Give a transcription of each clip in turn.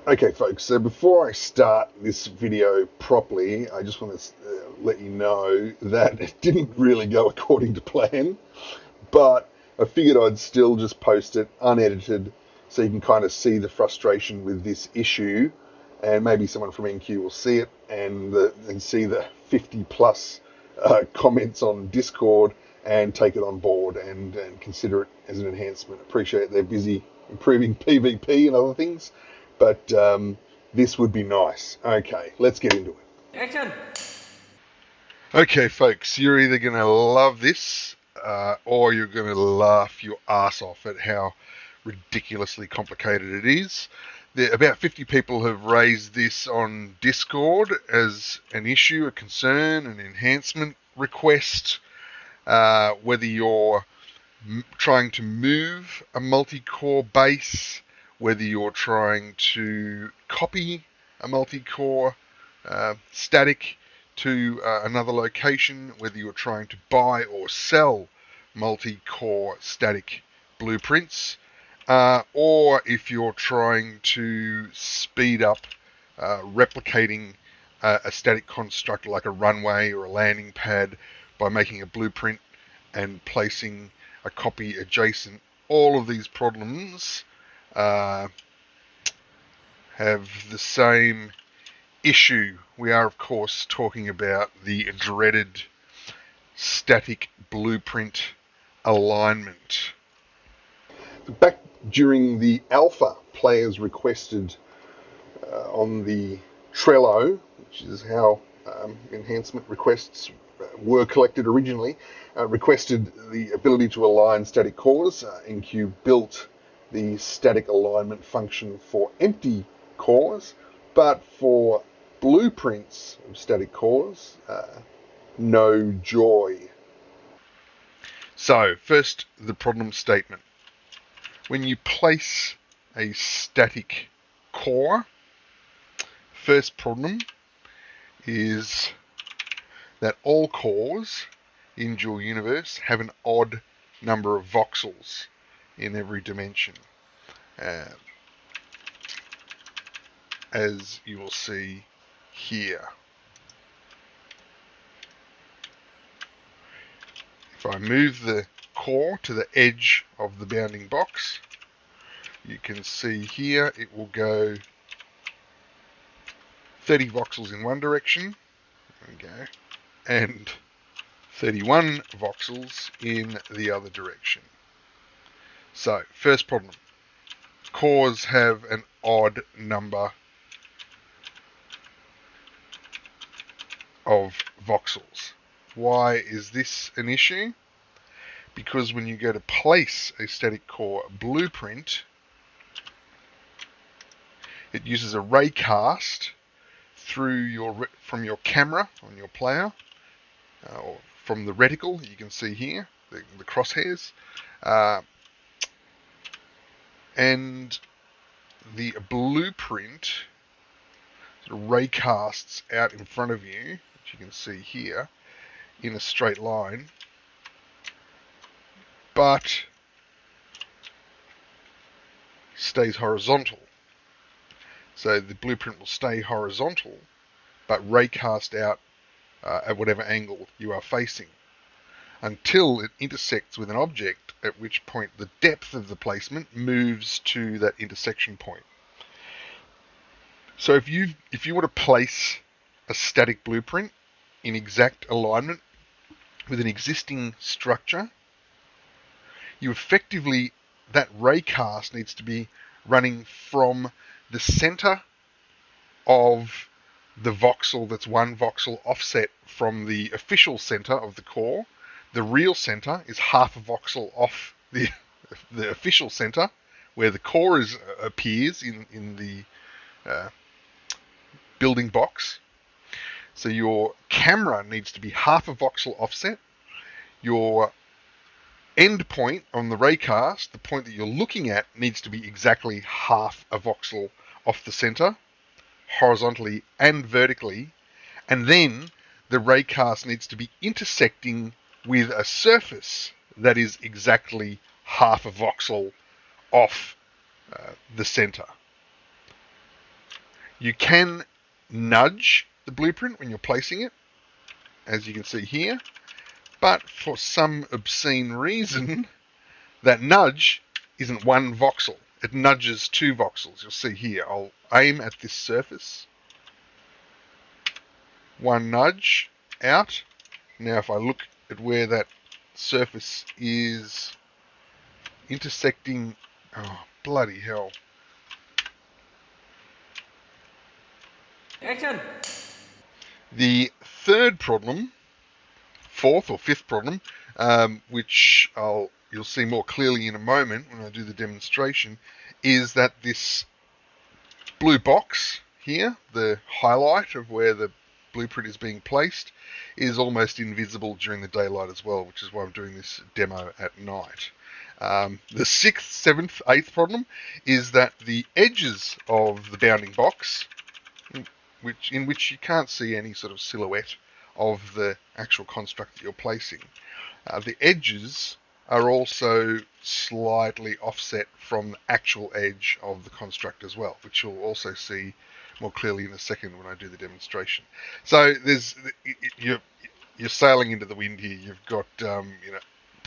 Okay, folks, so before I start this video properly, I just want to let you know that it didn't really go according to plan, but I figured I'd still just post it unedited so you can kind of see the frustration with this issue, and maybe someone from NQ will see it and see the 50 plus comments on Discord and take it on board and consider it as an enhancement. Appreciate they're busy improving PvP and other things, but this would be nice. Okay, let's get into it. Action! Okay, folks, you're either going to love this or you're going to laugh your ass off at how ridiculously complicated it is. About 50 people have raised this on Discord as an issue, a concern, an enhancement request. Whether you're trying to move a multi-core base, whether you're trying to copy a multi-core static to another location, whether you're trying to buy or sell multi-core static blueprints, or if you're trying to speed up replicating a static construct like a runway or a landing pad by making a blueprint and placing a copy adjacent. All of these problems have the same issue. We are, of course, talking about the dreaded static blueprint alignment. Back during the alpha, players requested on the Trello, which is how enhancement requests were collected originally, requested the ability to align static cores. NQ built the static alignment function for empty cores, but for blueprints of static cores, no joy. So, first, the problem statement. When you place a static core, first problem is that all cores in Dual Universe have an odd number of voxels in every dimension, as you will see here. If I move the core to the edge of the bounding box, you can see here it will go 30 voxels in one direction, there we go, and 31 voxels in the other direction. So, first problem. Cores have an odd number of voxels. Why is this an issue? Because when you go to place a static core blueprint, it uses a raycast from your camera on your player, or from the reticle you can see here, the crosshairs, and the blueprint sort of raycasts out in front of you, which you can see here, in a straight line, but stays horizontal. So the blueprint will stay horizontal, but raycast out at whatever angle you are facing, until it intersects with an object, at which point the depth of the placement moves to that intersection point. So if you were to place a static blueprint in exact alignment with an existing structure, you effectively, that raycast needs to be running from the center of the voxel that's one voxel offset from the official center of the core. The real center is half a voxel off the official center, where the core appears in the building box. So your camera needs to be half a voxel offset. Your end point on the raycast, the point that you're looking at, needs to be exactly half a voxel off the center, horizontally and vertically, and then the raycast needs to be intersecting with a surface that is exactly half a voxel off the center. You can nudge the blueprint when you're placing it, as you can see here, but for some obscene reason, that nudge isn't one voxel. It nudges 2 voxels. You'll see here. I'll aim at this surface. One nudge out. Now if I look at where that surface is intersecting, oh bloody hell. Action! The third problem, fourth or fifth problem, which you'll see more clearly in a moment when I do the demonstration, is that this blue box here, the highlight of where the blueprint is being placed, is almost invisible during the daylight as well, which is why I'm doing this demo at night. The 6th, 7th, 8th problem is that the edges of the bounding box, in which you can't see any sort of silhouette of the actual construct that you're placing, the edges are also slightly offset from the actual edge of the construct as well, which you'll also see more clearly in a second when I do the demonstration. So you're sailing into the wind here. You've got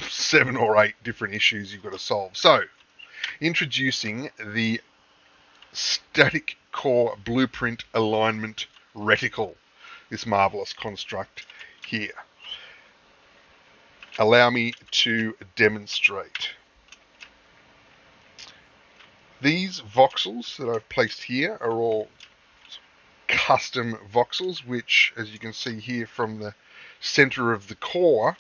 7 or 8 different issues you've got to solve. So introducing the static core blueprint alignment reticle, this marvelous construct here. Allow me to demonstrate. These voxels that I've placed here are all custom voxels, which, as you can see here from the center of the core,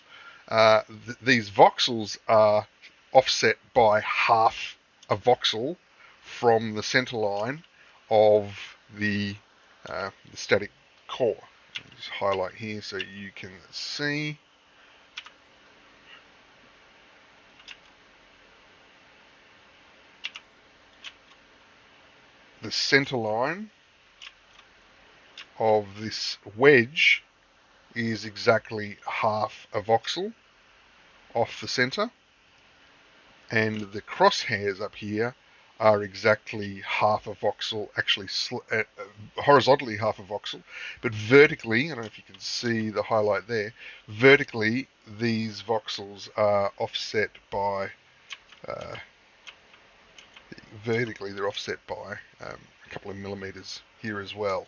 these voxels are offset by half a voxel from the center line of the static core. I'll just highlight here so you can see. The center line of this wedge is exactly half a voxel off the center, and the crosshairs up here are exactly half a voxel, actually horizontally half a voxel, but vertically, I don't know if you can see the highlight there, vertically these voxels are offset by they're offset by a couple of millimeters here as well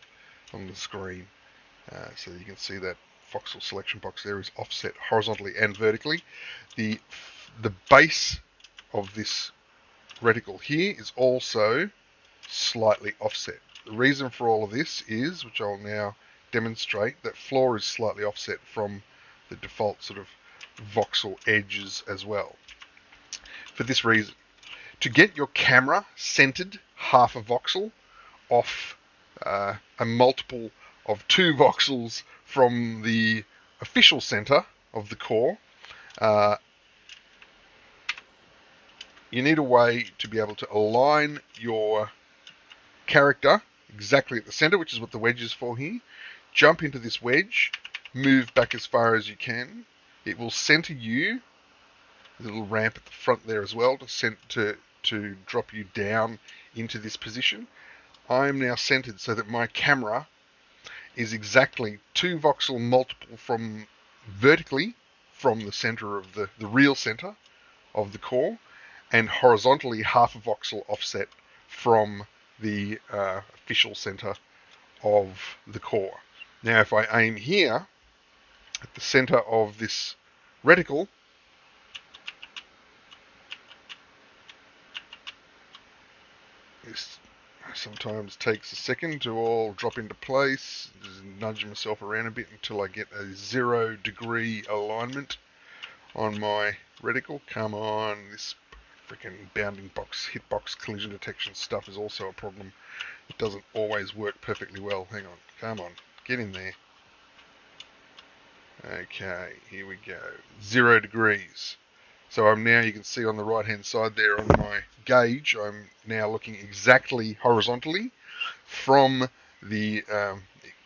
on the screen. So you can see that voxel selection box there is offset horizontally and vertically. The base of this reticle here is also slightly offset. The reason for all of this is, which I'll now demonstrate, that floor is slightly offset from the default sort of voxel edges as well. For this reason, to get your camera centered half a voxel off a multiple of 2 voxels from the official center of the core, you need a way to be able to align your character exactly at the center, which is what the wedge is for here. Jump into this wedge, move back as far as you can. It will center you. There's a little ramp at the front there as well to drop you down into this position. I am now centered so that my camera is exactly 2 voxel multiple from vertically from the center of the real center of the core, and horizontally half a voxel offset from the official center of the core. Now if I aim here at the center of this reticle, this sometimes takes a second to all drop into place. Just nudge myself around a bit until I get a 0 degree alignment on my reticle. Come on, this freaking bounding box, hitbox collision detection stuff is also a problem. It doesn't always work perfectly well. Hang on, come on, get in there. Okay, here we go. 0 degrees. So I'm now, you can see on the right hand side there on my gauge, I'm now looking exactly horizontally from the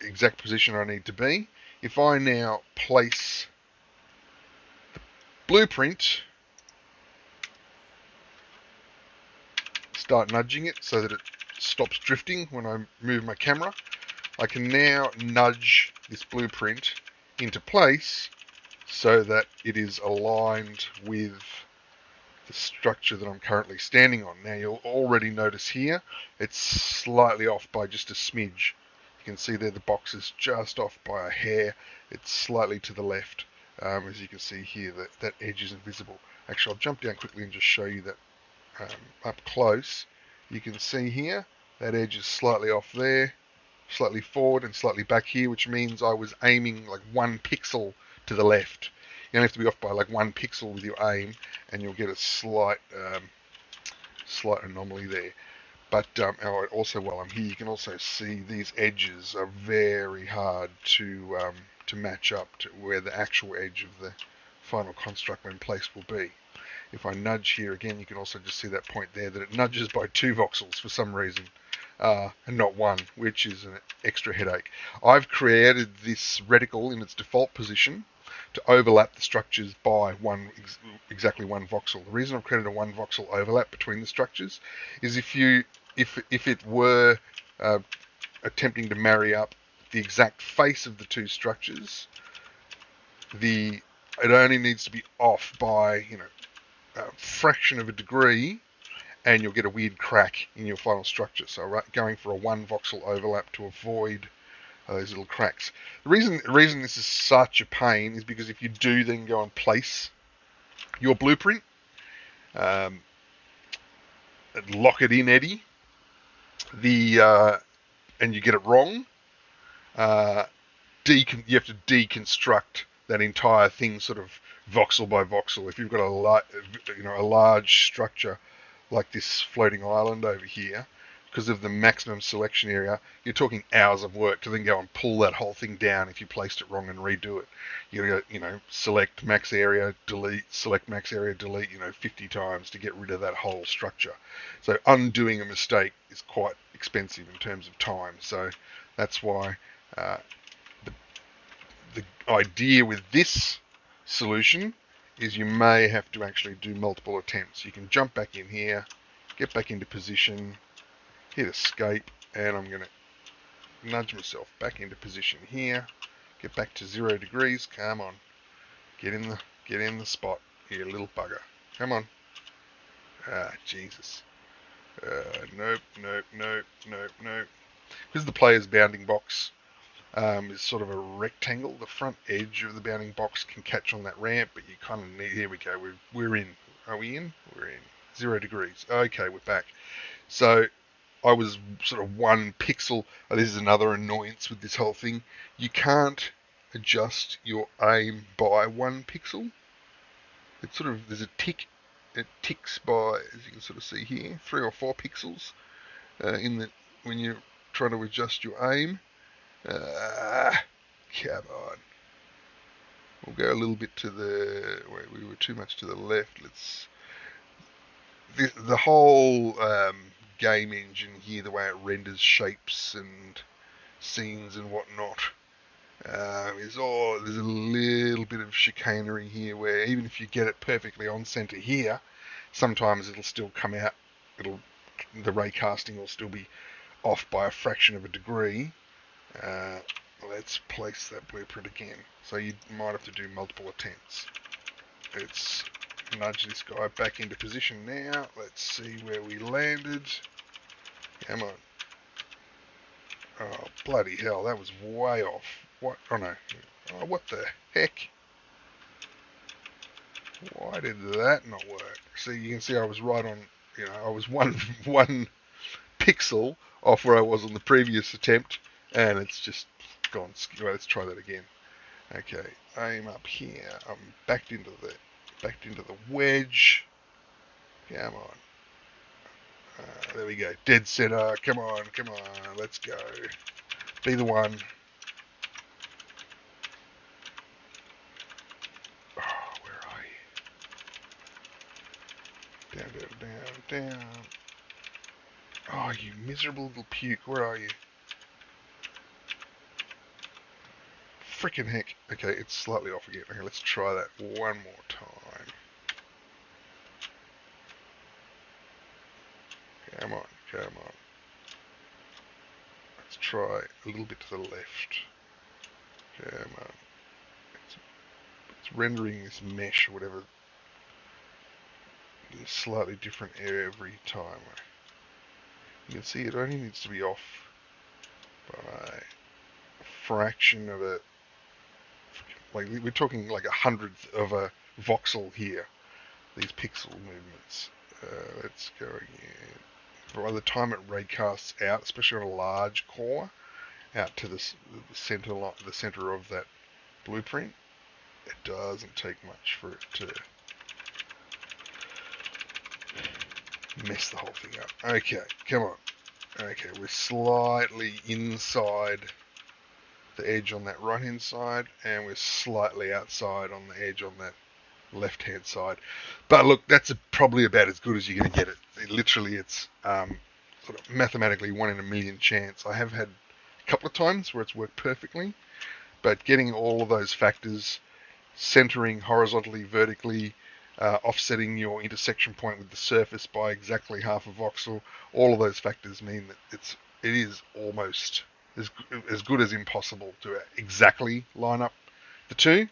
exact position I need to be. If I now place the blueprint, start nudging it so that it stops drifting when I move my camera. I can now nudge this blueprint into place so that it is aligned with the structure that I'm currently standing on. Now you'll already notice here it's slightly off by just a smidge. You can see there the box is just off by a hair. It's slightly to the left. As you can see here, that edge isn't visible. Actually, I'll jump down quickly and just show you that up close. You can see here that edge is slightly off there, slightly forward and slightly back here, which means I was aiming like 1 pixel to the left. You only have to be off by like 1 pixel with your aim, and you'll get a slight anomaly there. But also while I'm here, you can also see these edges are very hard to match up to where the actual edge of the final construct when placed will be. If I nudge here again, you can also just see that point there that it nudges by 2 voxels for some reason, and not 1, which is an extra headache. I've created this reticle in its default position to overlap the structures by exactly 1 voxel. The reason I've created a 1 voxel overlap between the structures is if it were attempting to marry up the exact face of the 2 structures, it only needs to be off by a fraction of a degree, and you'll get a weird crack in your final structure. So going for a 1 voxel overlap to avoid those little cracks. The reason this is such a pain is because if you do then go and place your blueprint, lock it in Eddie, and you get it wrong, you have to deconstruct that entire thing sort of voxel by voxel. If you've got a large structure like this floating island over here, because of the maximum selection area, you're talking hours of work to then go and pull that whole thing down if you placed it wrong and redo it. You gotta, select max area, delete, select max area, delete, 50 times to get rid of that whole structure. So undoing a mistake is quite expensive in terms of time. So that's why the idea with this solution is you may have to actually do multiple attempts. You can jump back in here, get back into position, hit escape, and I'm going to nudge myself back into position here, get back to 0 degrees. Come on, get in the spot, you little bugger. Come on. Jesus. Nope. Because the player's bounding box is sort of a rectangle, the front edge of the bounding box can catch on that ramp, but you kind of need. Here we go. We're in. Are we in? We're in. 0 degrees. Okay, we're back. So I was sort of 1 pixel. This is another annoyance with this whole thing. You can't adjust your aim by 1 pixel. It's sort of, there's a tick. It ticks by, as you can sort of see here, 3 or 4 pixels when you're trying to adjust your aim. Come on. We'll go a little bit to the. Wait, we were too much to the left. The whole game engine here, the way it renders shapes and scenes and whatnot, there's a little bit of chicanery here where even if you get it perfectly on center here, sometimes it'll still come out. The ray casting will still be off by a fraction of a degree. Let's place that blueprint again. So you might have to do multiple attempts. Let's nudge this guy back into position now. Let's see where we landed. Come on. Oh, bloody hell, that was way off. What? Oh no. Oh, what the heck? Why did that not work? See, you can see I was right on, I was one pixel off where I was on the previous attempt, and it's just gone. Well, let's try that again. Okay, aim up here. I'm backed into the wedge. Come on. There we go. Dead center. Come on. Let's go. Be the one. Oh, where are you? Down. Oh, you miserable little puke. Where are you? Frickin' heck. Okay, it's slightly off again. Okay, let's try that one more time. Come on. Let's try a little bit to the left. Come on. It's rendering this mesh or whatever in a slightly different every time. You can see it only needs to be off by a fraction of a, like we're talking like 100th of a voxel here, these pixel movements. Let's go again. By the time it raycasts out, especially on a large core, out to the center of that blueprint, it doesn't take much for it to mess the whole thing up. Okay, come on. Okay, we're slightly inside the edge on that right hand side, and we're slightly outside on the edge on that left hand side. But look, that's probably about as good as you're going to get it. Literally, it's sort of mathematically 1 in a million chance. I have had a couple of times where it's worked perfectly, but getting all of those factors, centering horizontally, vertically, offsetting your intersection point with the surface by exactly half a voxel, all of those factors mean that it is almost as good as impossible to exactly line up the two,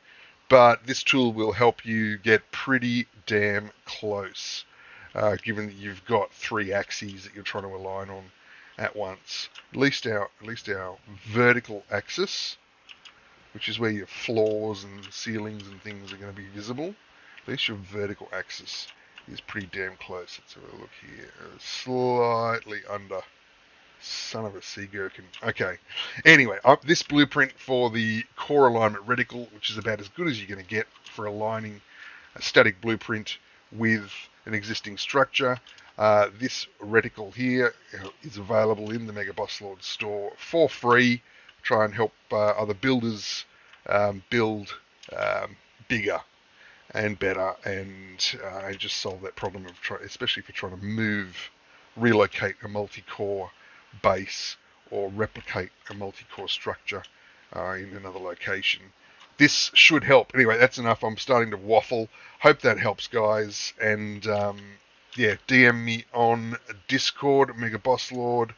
but this tool will help you get pretty damn close, given that you've got 3 axes that you're trying to align on at once. At least our vertical axis, which is where your floors and ceilings and things are going to be visible. At least your vertical axis is pretty damn close. Let's have a look here. Slightly under. Son of a sea gherkin. Okay. Anyway, this blueprint for the core alignment reticle, which is about as good as you're going to get for aligning a static blueprint with an existing structure. This reticle here is available in the Mega Boss Lord store for free. Try and help other builders build bigger and better, and just solve that problem of especially if you're trying to relocate a multi-core base or replicate a multi-core structure in another location. This should help. Anyway, that's enough. I'm starting to waffle. Hope that helps, guys. And yeah, DM me on Discord, Mega Boss Lord,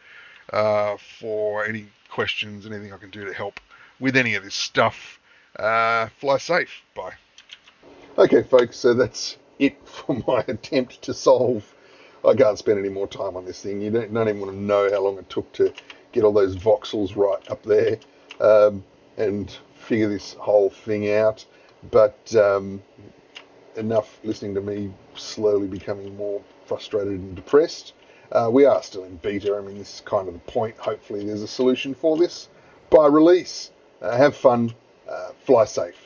for any questions, anything I can do to help with any of this stuff. Fly safe. Bye. Okay, folks, so that's it for my attempt to solve. I can't spend any more time on this thing. You don't even want to know how long it took to get all those voxels right up there and figure this whole thing out. But enough listening to me slowly becoming more frustrated and depressed. We are still in beta. I mean, this is kind of the point. Hopefully there's a solution for this by release. Have fun. Fly safe.